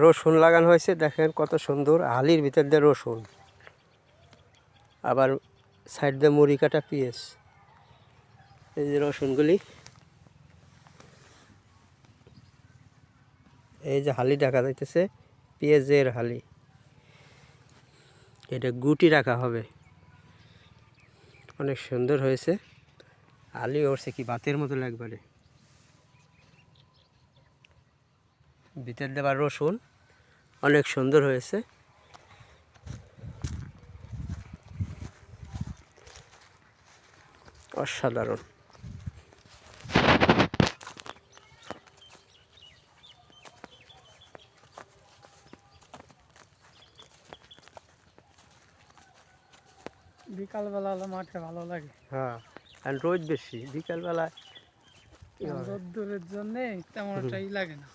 রসুন লাগানো হয়েছে, দেখেন কত সুন্দর, হালির ভিতর দিয়ে রসুন, আবার সাইড দিয়ে মুড়ি কাটা পেঁয়াজ। এই যে রসুনগুলি, এই যে হালি দেখা যাইতেছে পেঁয়াজের হালি, এটা গুটি রাখা হবে। অনেক সুন্দর হয়েছে, আলি উঠছে কি ভাতের মতো একবারে। ভিতর দেবার রসুন অনেক সুন্দর হয়েছে। অসাধারণ। বিকালবেলা হলে মাঠে ভালো লাগে। হ্যাঁ, আর রোদ বেশি বিকালবেলায় রোদ্দুরের জন্য তেমন একটা লাগে না।